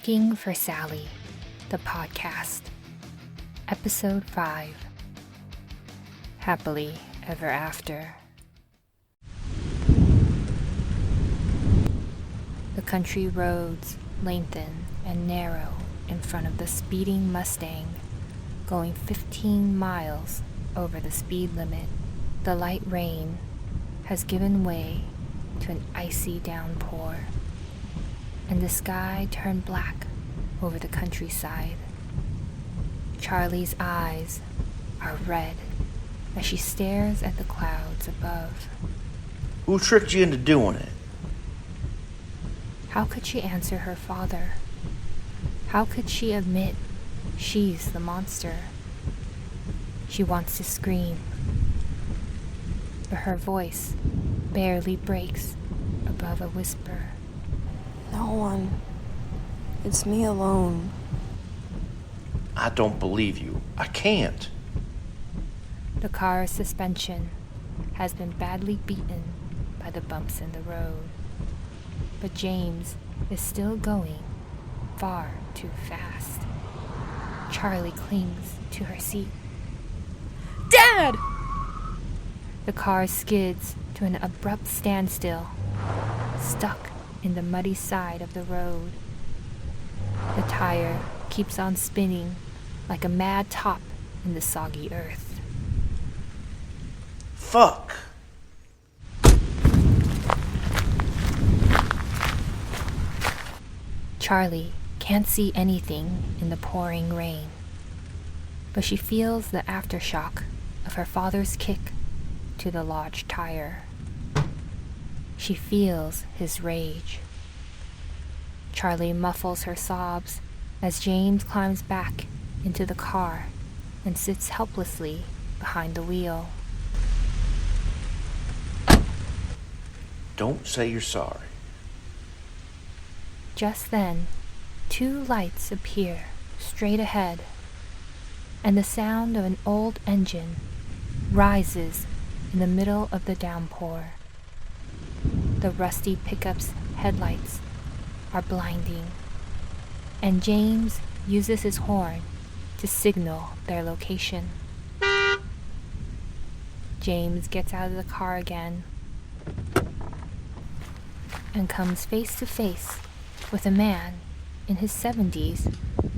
Looking for Sally, the podcast. Episode 5. Happily Ever After. The country roads lengthen and narrow in front of the speeding Mustang, going 15 miles over the speed limit. The light rain has given way to an icy downpour, and the sky turned black over the countryside. Charlie's eyes are red as she stares at the clouds above. Who tricked you into doing it? How could she answer her father? How could she admit she's the monster? She wants to scream, but her voice barely breaks above a whisper. No one. It's me alone. I don't believe you. I can't. The car's suspension has been badly beaten by the bumps in the road, but James is still going far too fast. Charlie clings to her seat. Dad! The car skids to an abrupt standstill, stuck in the muddy side of the road. The tire keeps on spinning like a mad top in the soggy earth. Fuck! Charlie can't see anything in the pouring rain, but she feels the aftershock of her father's kick to the lodged tire. She feels his rage. Charlie muffles her sobs as James climbs back into the car and sits helplessly behind the wheel. Don't say you're sorry. Just then, 2 lights appear straight ahead, and the sound of an old engine rises in the middle of the downpour. The rusty pickup's headlights are blinding, and James uses his horn to signal their location. James gets out of the car again and comes face to face with a man in his 70s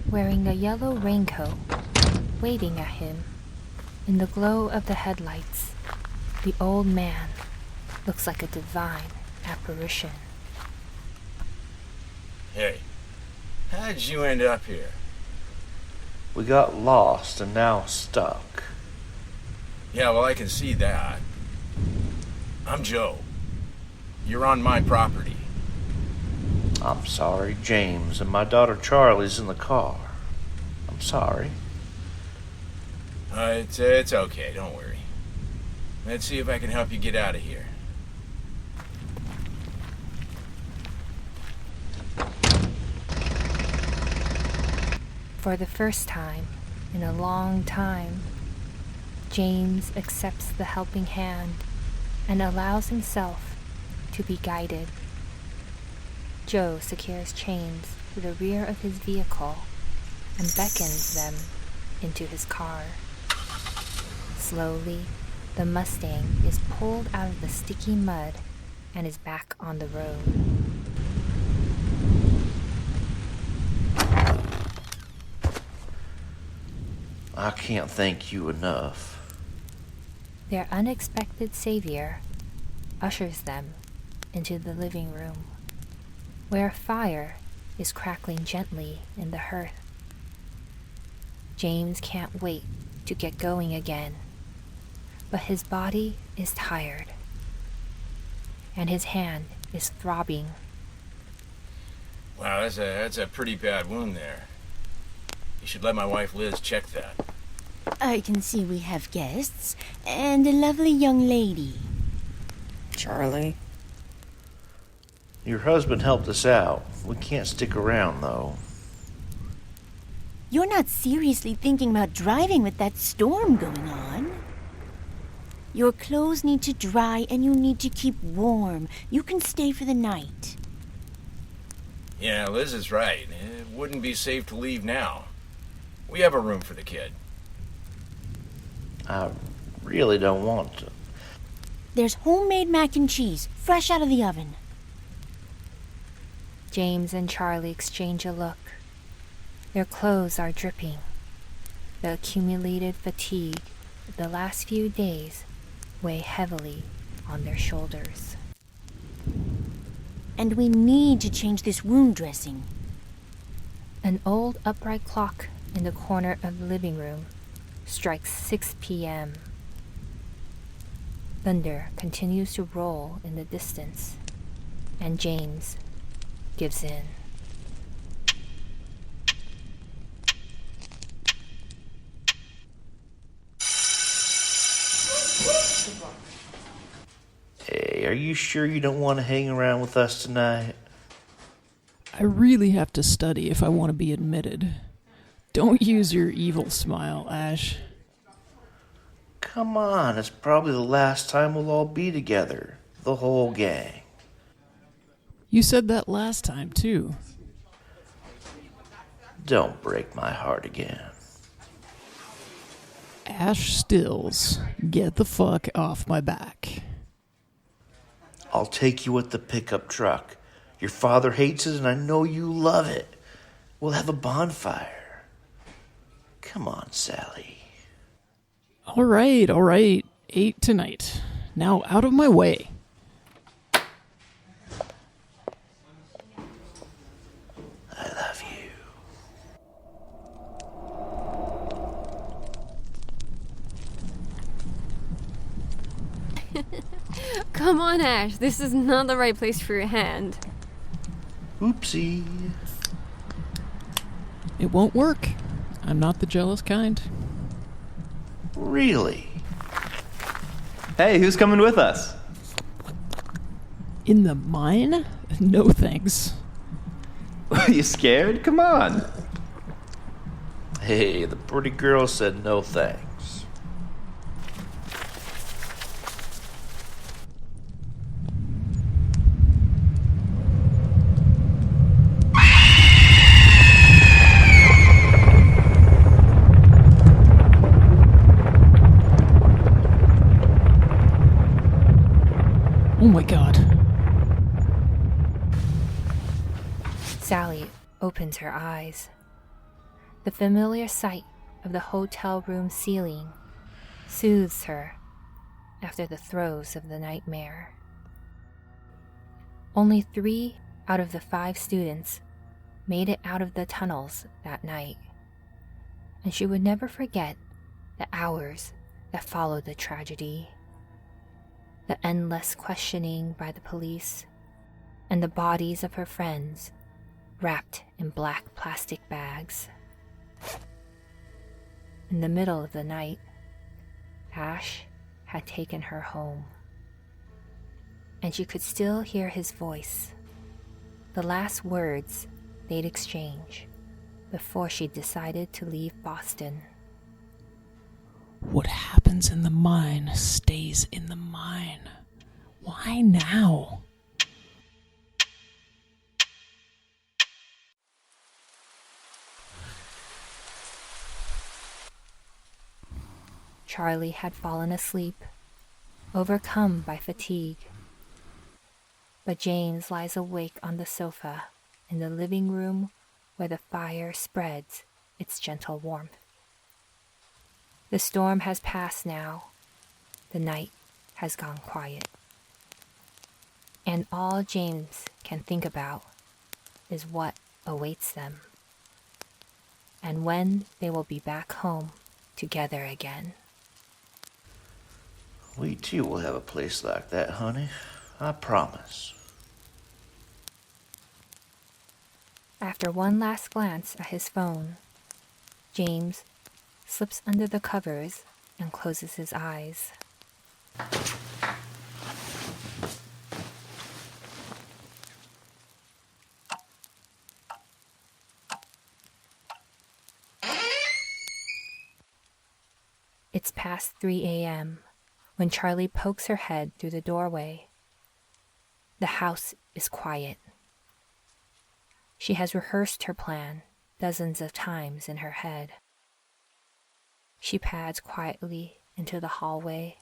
wearing a yellow raincoat, waving at him. In the glow of the headlights, the old man looks like a divine apparition. Hey, how'd you end up here? We got lost and now stuck. Yeah, well, I can see that. I'm Joe. You're on my property. I'm sorry, James, and my daughter Charlie's in the car. I'm sorry. It's okay, don't worry. Let's see if I can help you get out of here. For the first time in a long time, James accepts the helping hand and allows himself to be guided. Joe secures chains to the rear of his vehicle and beckons them into his car. Slowly, the Mustang is pulled out of the sticky mud and is back on the road. I can't thank you enough. Their unexpected savior ushers them into the living room, where a fire is crackling gently in the hearth. James can't wait to get going again, but his body is tired, and his hand is throbbing. Wow, that's a pretty bad wound there. You should let my wife Liz check that. I can see we have guests, and a lovely young lady. Charlie. Your husband helped us out. We can't stick around, though. You're not seriously thinking about driving with that storm going on? Your clothes need to dry and you need to keep warm. You can stay for the night. Yeah, Liz is right. It wouldn't be safe to leave now. We have a room for the kid. I really don't want to. There's homemade mac and cheese, fresh out of the oven. James and Charlie exchange a look. Their clothes are dripping. The accumulated fatigue of the last few days weigh heavily on their shoulders. And we need to change this wound dressing. An old upright clock in the corner of the living room strikes 6 p.m. Thunder continues to roll in the distance, and James gives in. Hey, are you sure you don't want to hang around with us tonight? I really have to study if I want to be admitted. Don't use your evil smile, Ash. Come on, it's probably the last time we'll all be together. The whole gang. You said that last time, too. Don't break my heart again. Ash Stills, get the fuck off my back. I'll take you with the pickup truck. Your father hates it and I know you love it. We'll have a bonfire. Come on, Sally. All right. 8 tonight. Now out of my way. I love you. Come on, Ash. This is not the right place for your hand. Oopsie. It won't work. I'm not the jealous kind. Really? Hey, who's coming with us? In the mine? No thanks. You scared? Come on. Hey, the pretty girl said no thanks. Oh my god. Sally opens her eyes. The familiar sight of the hotel room ceiling soothes her after the throes of the nightmare. Only 3 out of the 5 students made it out of the tunnels that night, and she would never forget the hours that followed the tragedy. The endless questioning by the police, and the bodies of her friends wrapped in black plastic bags. In the middle of the night, Ash had taken her home, and she could still hear his voice, the last words they'd exchange before she decided to leave Boston. What happens in the mine stays in the mine. Why now? Charlie had fallen asleep, overcome by fatigue. But James lies awake on the sofa in the living room where the fire spreads its gentle warmth. The storm has passed now. The night has gone quiet. And all James can think about is what awaits them, and when they will be back home together again. We too will have a place like that, honey. I promise. After one last glance at his phone, James slips under the covers and closes his eyes. It's past 3 a.m. when Charlie pokes her head through the doorway. The house is quiet. She has rehearsed her plan dozens of times in her head. She pads quietly into the hallway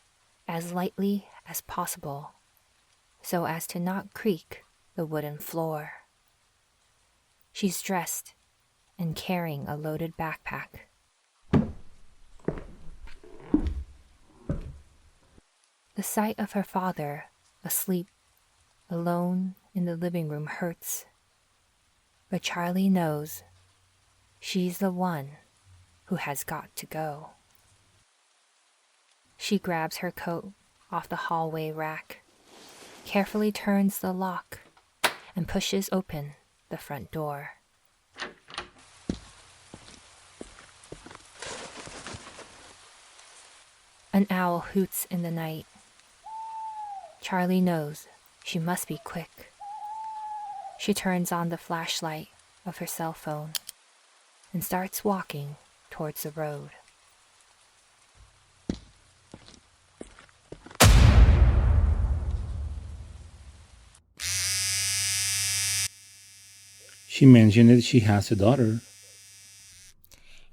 as lightly as possible so as to not creak the wooden floor. She's dressed and carrying a loaded backpack. The sight of her father asleep, alone in the living room hurts, but Charlie knows she's the one who has got to go. She grabs her coat off the hallway rack, carefully turns the lock, and pushes open the front door. An owl hoots in the night. Charlie knows she must be quick. She turns on the flashlight of her cell phone and starts walking towards the road. She mentioned that she has a daughter.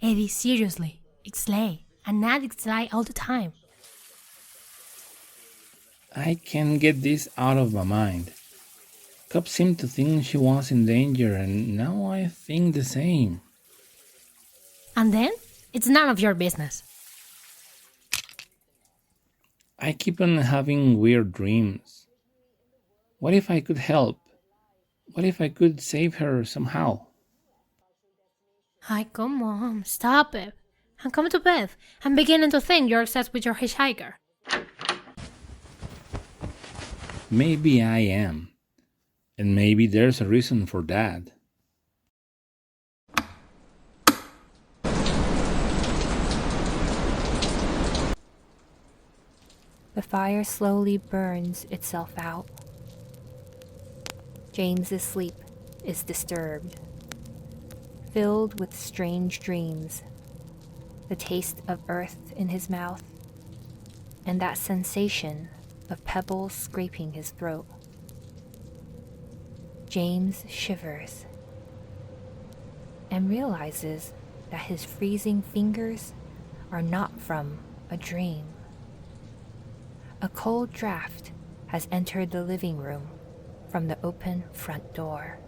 Eddie, seriously, it's late, and addicts lie all the time. I can't get this out of my mind. Cops seemed to think she was in danger, and now I think the same. And then, it's none of your business. I keep on having weird dreams. What if I could help? What if I could save her somehow? Ay, come on, stop it. And come to bed. I'm beginning to think you're obsessed with your hitchhiker. Maybe I am. And maybe there's a reason for that. The fire slowly burns itself out. James's sleep is disturbed, filled with strange dreams, the taste of earth in his mouth, and that sensation of pebbles scraping his throat. James shivers and realizes that his freezing fingers are not from a dream. A cold draft has entered the living room from the open front door.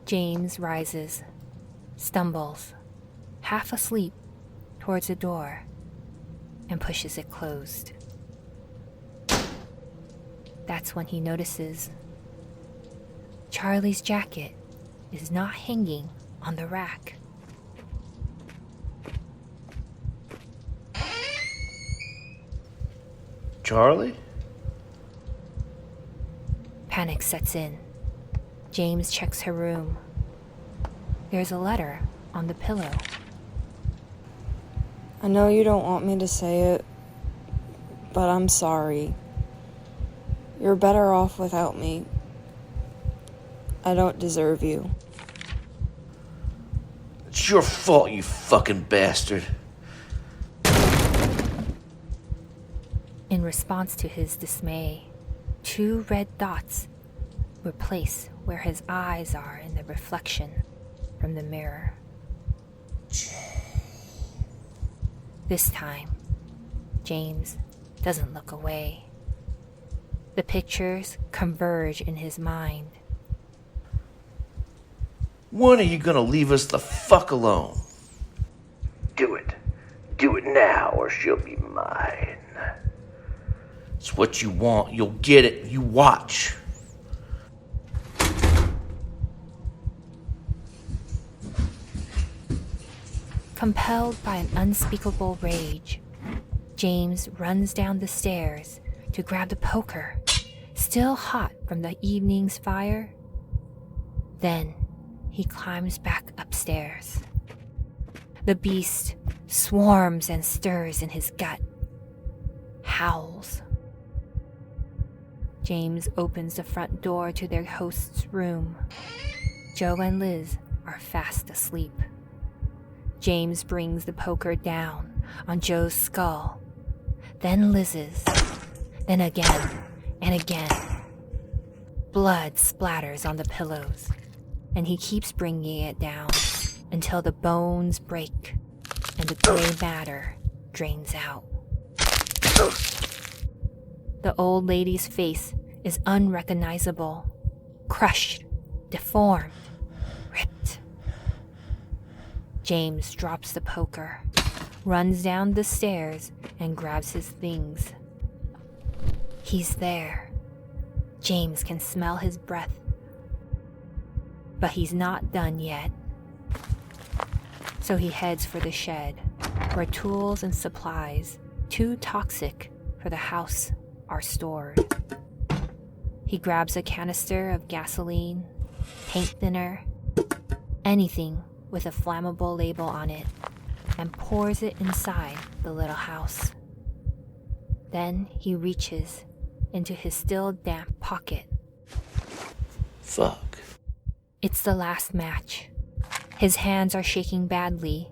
James rises, stumbles, half asleep, towards the door, and pushes it closed. That's when he notices Charlie's jacket is not hanging on the rack. Charlie? Panic sets in. James checks her room. There's a letter on the pillow. I know you don't want me to say it, but I'm sorry. You're better off without me. I don't deserve you. It's your fault, you fucking bastard. In response to his dismay, 2 red dots were placed where his eyes are in the reflection from the mirror. This time, James doesn't look away. The pictures converge in his mind. When are you gonna leave us the fuck alone? Do it. Do it now, or she'll be mine. It's what you want. You'll get it. You watch. Compelled by an unspeakable rage, James runs down the stairs to grab the poker, still hot from the evening's fire. Then he climbs back upstairs. The beast swarms and stirs in his gut, howls. James opens the front door to their host's room. Joe and Liz are fast asleep. James brings the poker down on Joe's skull, then Liz's, then again and again. Blood splatters on the pillows, and he keeps bringing it down until the bones break and the gray matter drains out. The old lady's face is unrecognizable, crushed, deformed, ripped. James drops the poker, runs down the stairs, and grabs his things. He's there. James can smell his breath. But he's not done yet. So he heads for the shed, where tools and supplies, too toxic for the house, are stored. He grabs a canister of gasoline, paint thinner, anything with a flammable label on it, and pours it inside the little house. Then he reaches into his still damp pocket. Fuck. It's the last match. His hands are shaking badly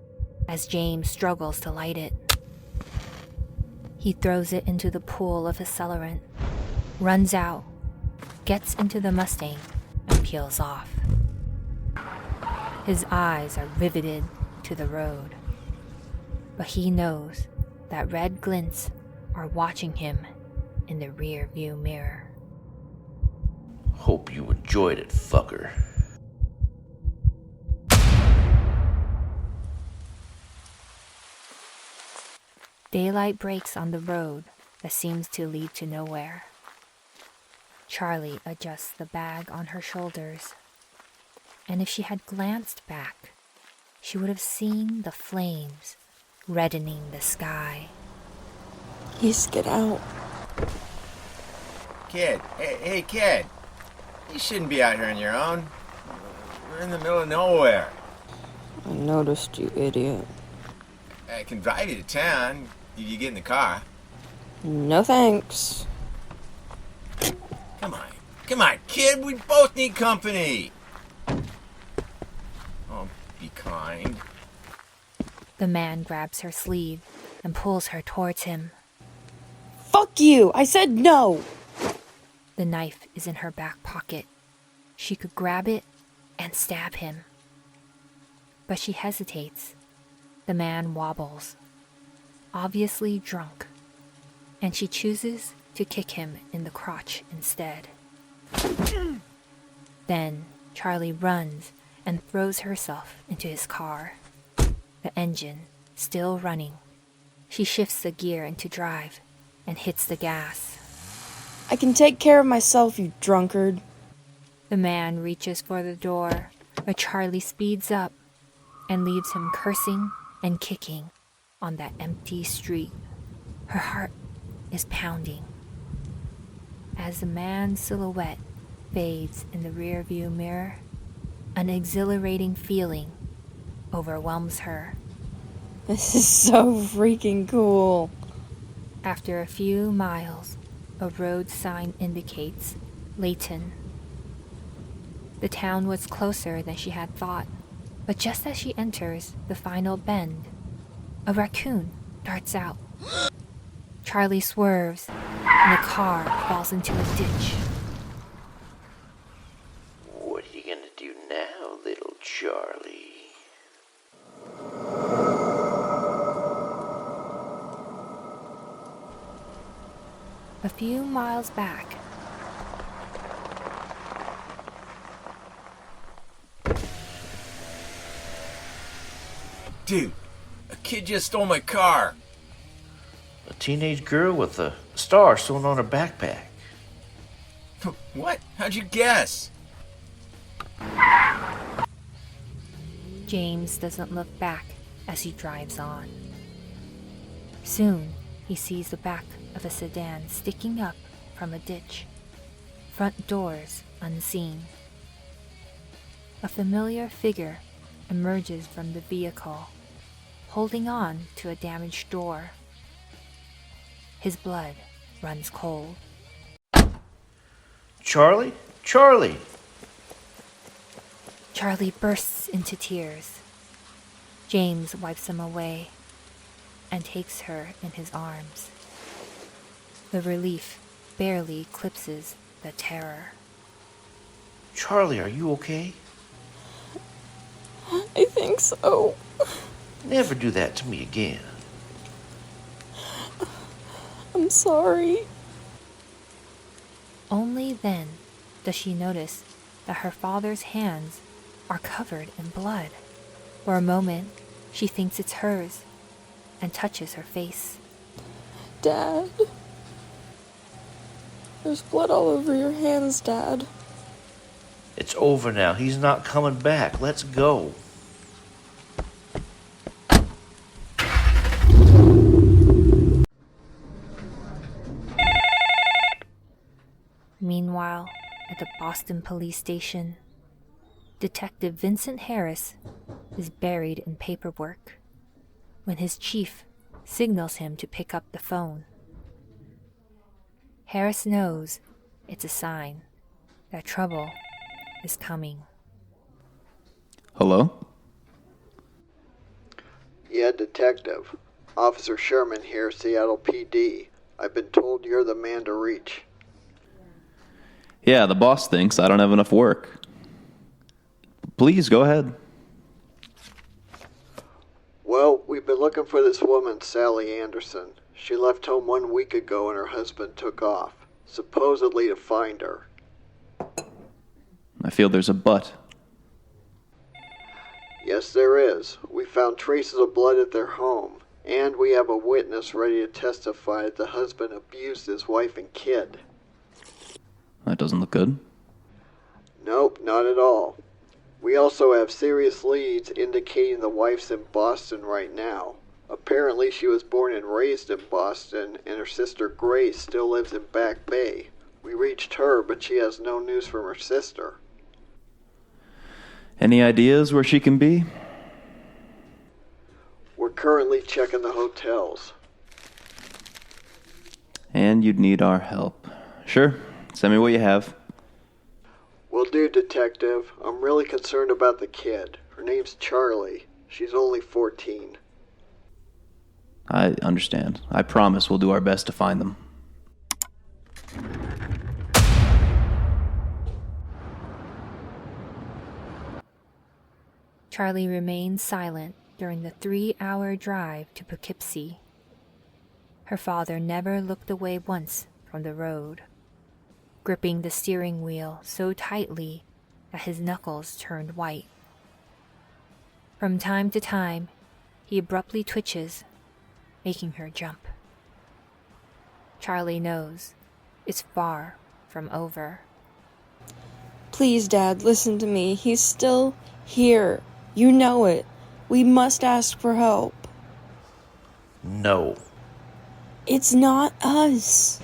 as James struggles to light it. He throws it into the pool of accelerant, runs out, gets into the Mustang, and peels off. His eyes are riveted to the road, but he knows that red glints are watching him in the rear view mirror. Hope you enjoyed it, fucker. Daylight breaks on the road that seems to lead to nowhere. Charlie adjusts the bag on her shoulders, and if she had glanced back, she would have seen the flames reddening the sky. Please get out. Kid, hey kid. You shouldn't be out here on your own. We're in the middle of nowhere. I noticed, you idiot. I can drive you to town if you get in the car. No thanks. Come on, kid. We both need company. Oh, be kind. The man grabs her sleeve and pulls her towards him. Fuck you! I said no! The knife is in her back pocket. She could grab it and stab him. But she hesitates. The man wobbles, obviously drunk, and she chooses to kick him in the crotch instead. Then Charlie runs and throws herself into his car, the engine still running. She shifts the gear into drive and hits the gas. I can take care of myself, you drunkard. The man reaches for the door, but Charlie speeds up and leaves him cursing and kicking on that empty street. Her heart is pounding. As the man's silhouette fades in the rearview mirror, an exhilarating feeling overwhelms her. This is so freaking cool. After a few miles, a road sign indicates Layton. The town was closer than she had thought, but just as she enters the final bend, a raccoon darts out. Charlie swerves, and the car falls into a ditch. What are you gonna do now, little Charlie? A few miles back, Dude, a kid just stole my car. A teenage girl with a star sewn on her backpack. What? How'd you guess? James doesn't look back as he drives on. Soon, he sees the back of a sedan sticking up from a ditch, front doors unseen. A familiar figure emerges from the vehicle, holding on to a damaged door. His blood runs cold. Charlie? Charlie! Charlie bursts into tears. James wipes them away and takes her in his arms. The relief barely eclipses the terror. Charlie, are you okay? I think so. Never do that to me again. I'm sorry. Only then does she notice that her father's hands are covered in blood. For a moment, she thinks it's hers and touches her face. Dad. There's blood all over your hands, Dad. It's over now. He's not coming back. Let's go. Meanwhile, at the Boston police station, Detective Vincent Harris is buried in paperwork when his chief signals him to pick up the phone. Harris knows it's a sign that trouble is coming. Hello? Yeah, Detective. Officer Sherman here, Seattle PD. I've been told you're the man to reach. Yeah, the boss thinks I don't have enough work. Please, go ahead. Well, we've been looking for this woman, Sally Anderson. She left home 1 week ago and her husband took off, supposedly to find her. I feel there's a but. Yes, there is. We found traces of blood at their home, and we have a witness ready to testify that the husband abused his wife and kid. That doesn't look good. Nope, not at all. We also have serious leads indicating the wife's in Boston right now. Apparently she was born and raised in Boston, and her sister Grace still lives in Back Bay. We reached her, but she has no news from her sister. Any ideas where she can be? We're currently checking the hotels. And you'd need our help. Sure, send me what you have. Will do, Detective. I'm really concerned about the kid. Her name's Charlie. She's only 14. I understand. I promise we'll do our best to find them. Charlie remained silent during the 3-hour drive to Poughkeepsie. Her father never looked away once from the road, gripping the steering wheel so tightly that his knuckles turned white. From time to time, he abruptly twitches, making her jump. Charlie knows it's far from over. Please, Dad, listen to me. He's still here. You know it. We must ask for help. No. It's not us.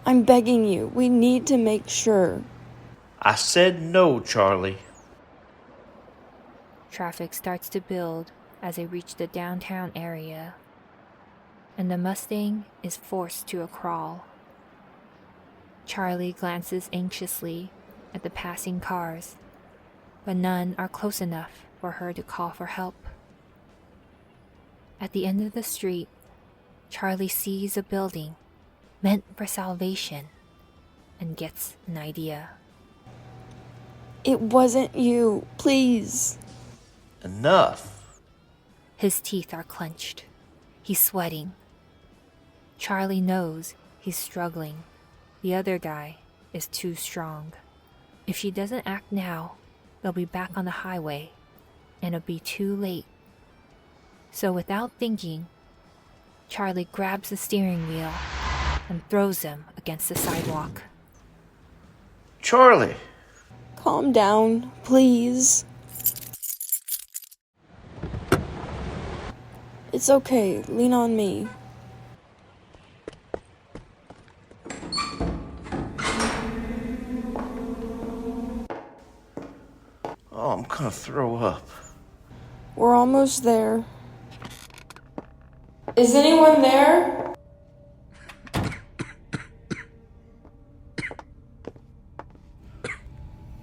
I'm begging you. We need to make sure. I said no, Charlie. Traffic starts to build as they reach the downtown area, and the Mustang is forced to a crawl. Charlie glances anxiously at the passing cars, but none are close enough for her to call for help. At the end of the street, Charlie sees a building meant for salvation and gets an idea. It wasn't you. Please. Enough. His teeth are clenched. He's sweating. Charlie knows he's struggling. The other guy is too strong. If she doesn't act now, they'll be back on the highway, and it'll be too late. So without thinking, Charlie grabs the steering wheel and throws him against the sidewalk. Charlie! Calm down, please. It's okay. Lean on me. Oh, I'm gonna throw up. We're almost there. Is anyone there?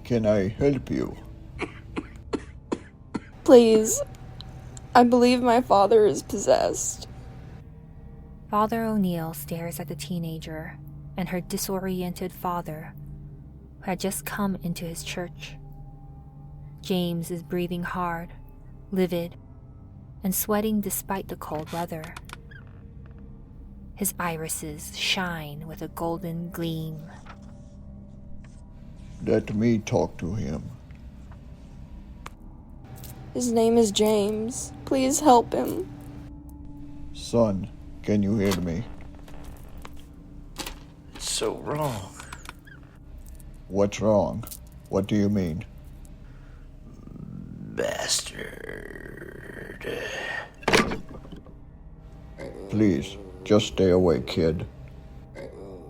Can I help you? Please. I believe my father is possessed. Father O'Neill stares at the teenager and her disoriented father, who had just come into his church. James is breathing hard, livid, and sweating despite the cold weather. His irises shine with a golden gleam. Let me talk to him. His name is James. Please help him. Son, can you hear me? It's so wrong. What's wrong? What do you mean? Bastard. Please, just stay away, kid.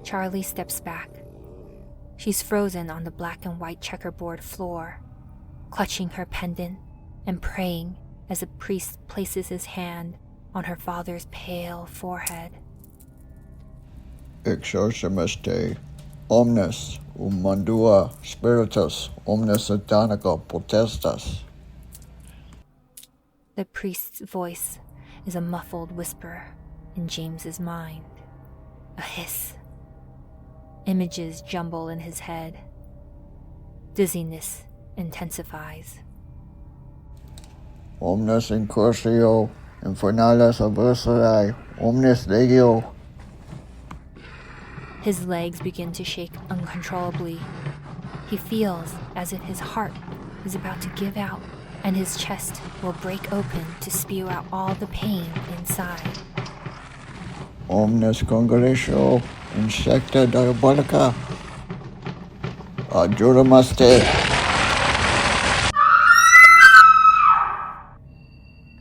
Charlie steps back. She's frozen on the black and white checkerboard floor, clutching her pendant and praying as a priest places his hand on her father's pale forehead. Exorcimiste omnes mundua spiritus omnes satanica potestas. The priest's voice is a muffled whisper in James's mind. A hiss. Images jumble in his head. Dizziness intensifies. Omnes incursio infernales adversae omnes legio. His legs begin to shake uncontrollably. He feels as if his heart is about to give out and his chest will break open to spew out all the pain inside. Omnes congregatio insecta diabolica adjuramaste.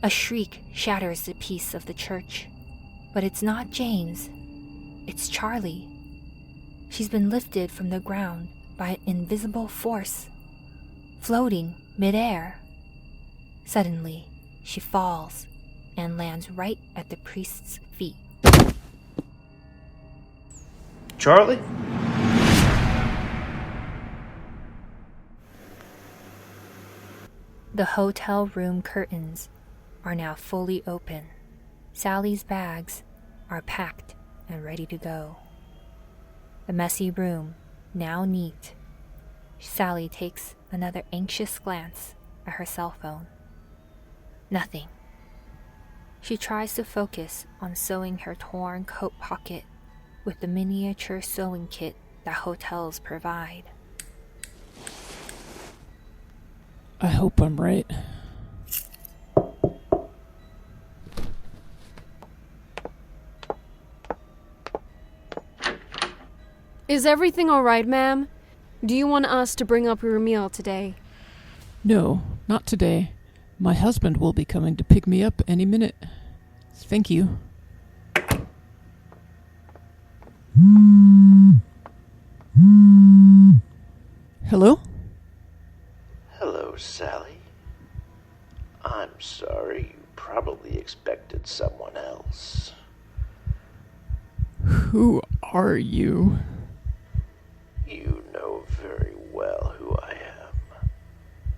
A shriek shatters the peace of the church, but it's not James. It's Charlie. She's been lifted from the ground by an invisible force, floating midair. Suddenly, she falls and lands right at the priest's feet. Charlie? The hotel room curtains are now fully open. Sally's bags are packed and ready to go. The messy room, now neat. Sally takes another anxious glance at her cell phone. Nothing. She tries to focus on sewing her torn coat pocket with the miniature sewing kit that hotels provide. I hope I'm right. Is everything all right, ma'am? Do you want us to bring up your meal today? No, not today. My husband will be coming to pick me up any minute. Thank you. Hello? Hello, Sally. I'm sorry, you probably expected someone else. Who are you? You know very well who I am.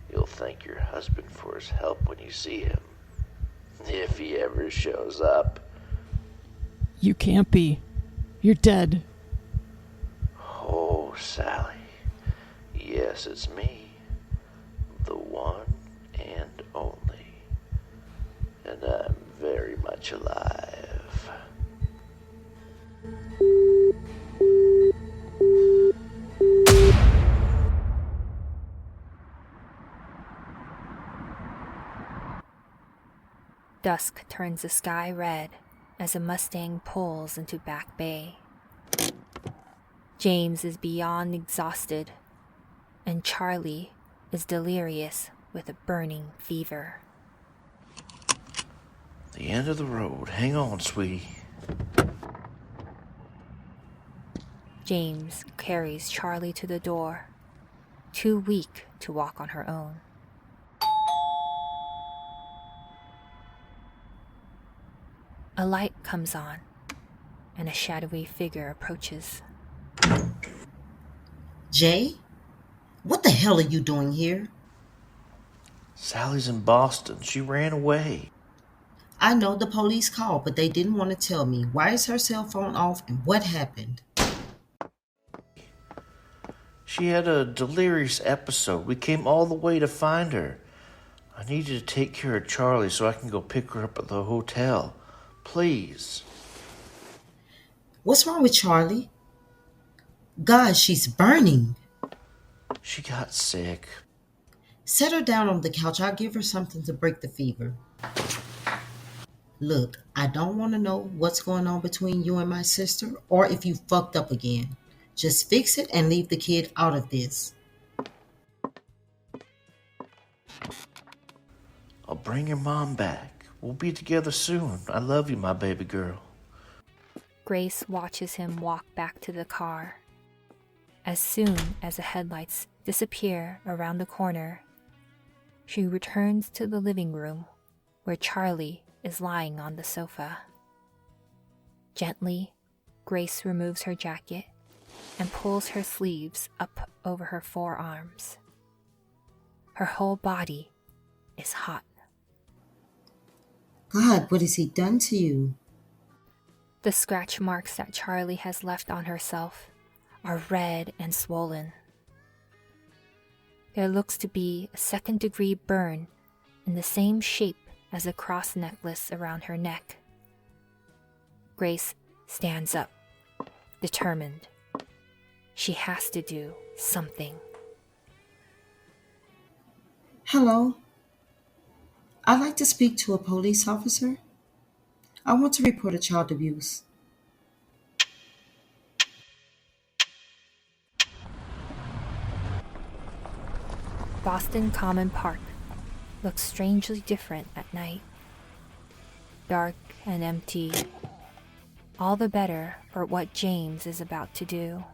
You'll thank your husband for his help when you see him. If he ever shows up. You can't be. You're dead. Oh, Sally. Yes, it's me. The one and only. And I'm very much alive. Dusk turns the sky red as a Mustang pulls into Back Bay. James is beyond exhausted, and Charlie is delirious with a burning fever. The end of the road. Hang on, sweetie. James carries Charlie to the door, too weak to walk on her own. A light comes on, and a shadowy figure approaches. Jay? What the hell are you doing here? Sally's in Boston. She ran away. I know the police called, but they didn't want to tell me. Why is her cell phone off and what happened? She had a delirious episode. We came all the way to find her. I need you to take care of Charlie so I can go pick her up at the hotel. Please. What's wrong with Charlie? God, she's burning. She got sick. Set her down on the couch. I'll give her something to break the fever. Look, I don't want to know what's going on between you and my sister or if you fucked up again. Just fix it and leave the kid out of this. I'll bring your mom back. We'll be together soon. I love you, my baby girl. Grace watches him walk back to the car. As soon as the headlights disappear around the corner, she returns to the living room where Charlie is lying on the sofa. Gently, Grace removes her jacket and pulls her sleeves up over her forearms. Her whole body is hot. God, what has he done to you? The scratch marks that Charlie has left on herself are red and swollen. There looks to be a second-degree burn in the same shape as the cross necklace around her neck. Grace stands up, determined. She has to do something. Hello. I'd like to speak to a police officer. I want to report a child abuse. Boston Common Park looks strangely different at night. Dark and empty. All the better for what James is about to do.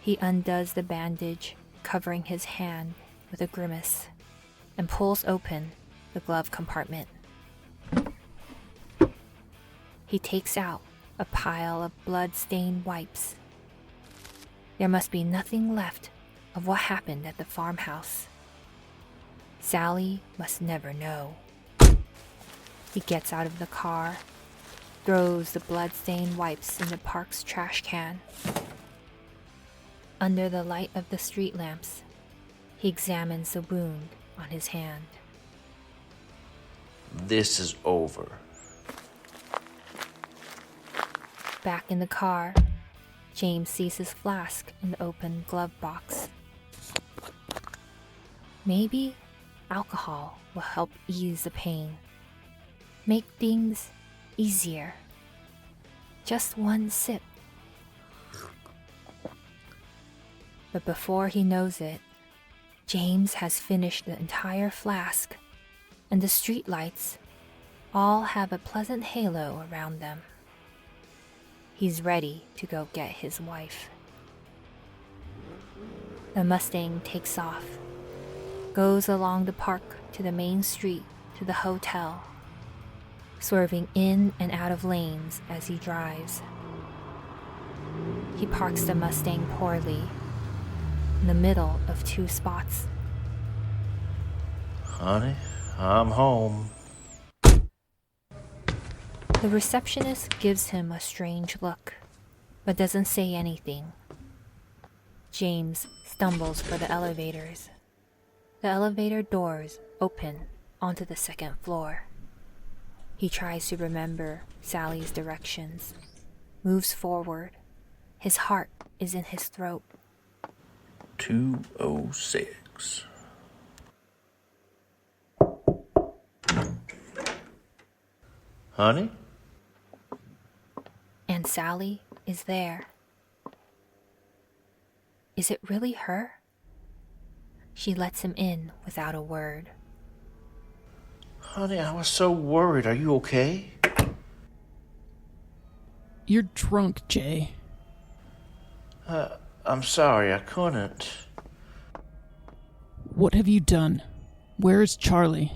He undoes the bandage covering his hand with a grimace and pulls open the glove compartment. He takes out a pile of blood-stained wipes. There must be nothing left of what happened at the farmhouse. Sally must never know. He gets out of the car, throws the blood-stained wipes in the park's trash can. Under the light of the street lamps, he examines the wound on his hand. This is over. Back in the car, James sees his flask in the open glove box. Maybe alcohol will help ease the pain, make things easier. Just one sip. But before he knows it, James has finished the entire flask, and the streetlights all have a pleasant halo around them. He's ready to go get his wife. The Mustang takes off, goes along the park to the main street to the hotel, swerving in and out of lanes as he drives. He parks the Mustang poorly, in the middle of two spots. Honey, I'm home. The receptionist gives him a strange look, but doesn't say anything. James stumbles for the elevators. The elevator doors open onto the second floor. He tries to remember Sally's directions, moves forward. His heart is in his throat. 206. Honey? And Sally is there. Is it really her? She lets him in without a word. Honey, I was so worried. Are you okay? You're drunk, Jay. I'm sorry, I couldn't. What have you done? Where is Charlie?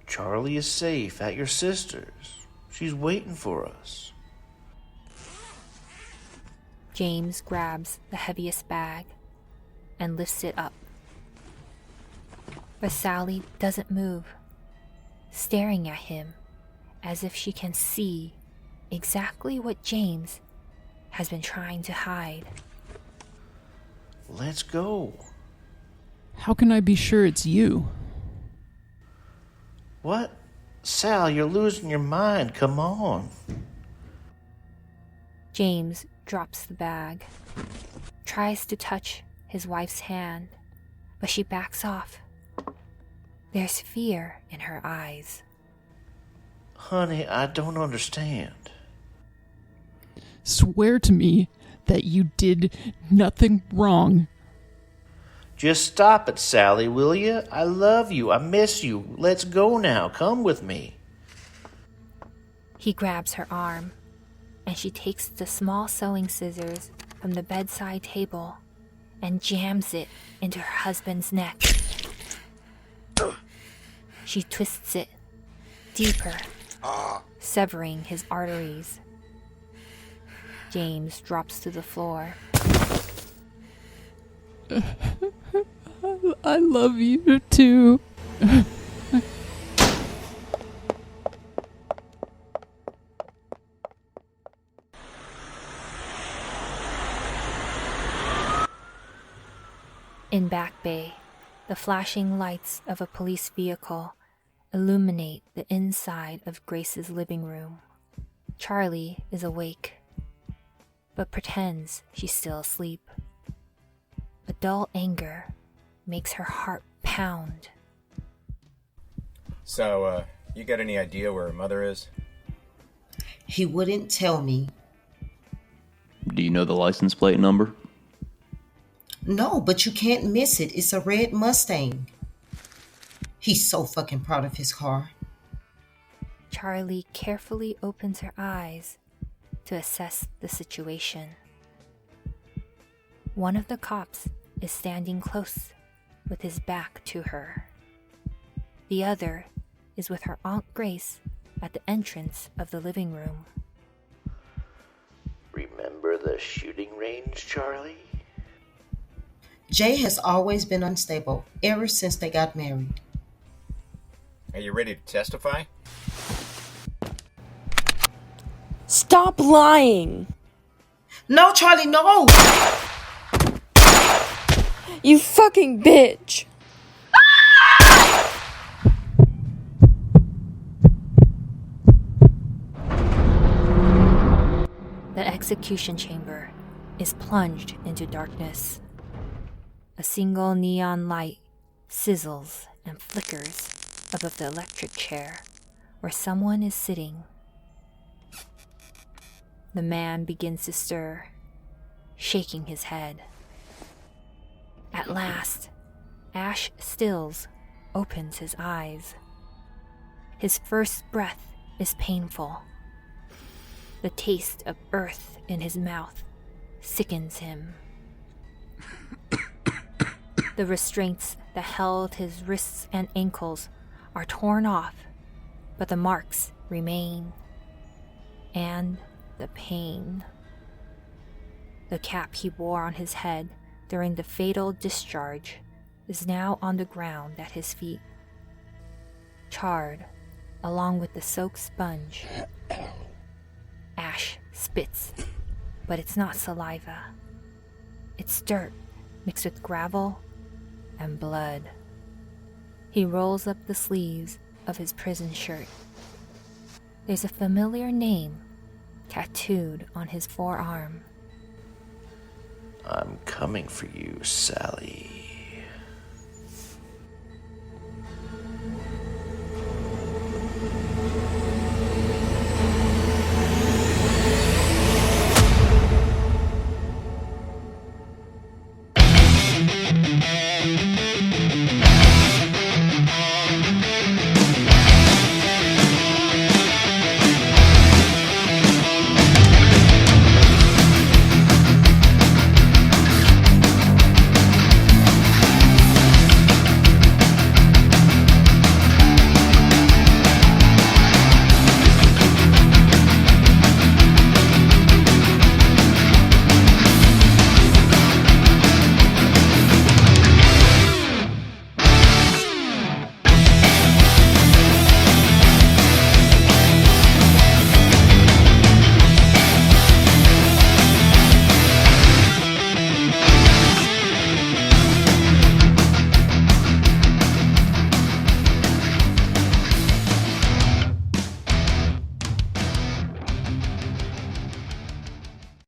Charlie is safe at your sister's. She's waiting for us. James grabs the heaviest bag and lifts it up. But Sally doesn't move, staring at him as if she can see exactly what James has been trying to hide. Let's go. How can I be sure it's you? What? Sal, you're losing your mind. Come on. James drops the bag, tries to touch his wife's hand, but she backs off. There's fear in her eyes. Honey, I don't understand. Swear to me that you did nothing wrong. Just stop it, Sally, will you? I love you. I miss you. Let's go now. Come with me. He grabs her arm, and she takes the small sewing scissors from the bedside table and jams it into her husband's neck. She twists it deeper, severing his arteries. James drops to the floor. I love you too. In Back Bay, the flashing lights of a police vehicle illuminate the inside of Grace's living room. Charlie is awake, but pretends she's still asleep. A dull anger makes her heart pound. So, you got any idea where her mother is? He wouldn't tell me. Do you know the license plate number? No, but you can't miss it. It's a red Mustang. He's so fucking proud of his car. Charlie carefully opens her eyes to assess the situation. One of the cops is standing close with his back to her. The other is with her Aunt Grace at the entrance of the living room. Remember the shooting range, Charlie? Jay has always been unstable ever since they got married. Are you ready to testify? Stop lying! No, Charlie, no! You fucking bitch! The execution chamber is plunged into darkness. A single neon light sizzles and flickers above the electric chair where someone is sitting. The man begins to stir, shaking his head. At last, Ash Stills opens his eyes. His first breath is painful. The taste of earth in his mouth sickens him. The restraints that held his wrists and ankles are torn off, but the marks remain. And the pain. The cap he wore on his head during the fatal discharge is now on the ground at his feet, charred along with the soaked sponge. Ash spits, but it's not saliva. It's dirt mixed with gravel and blood. He rolls up the sleeves of his prison shirt. There's a familiar name tattooed on his forearm. I'm coming for you, Sally.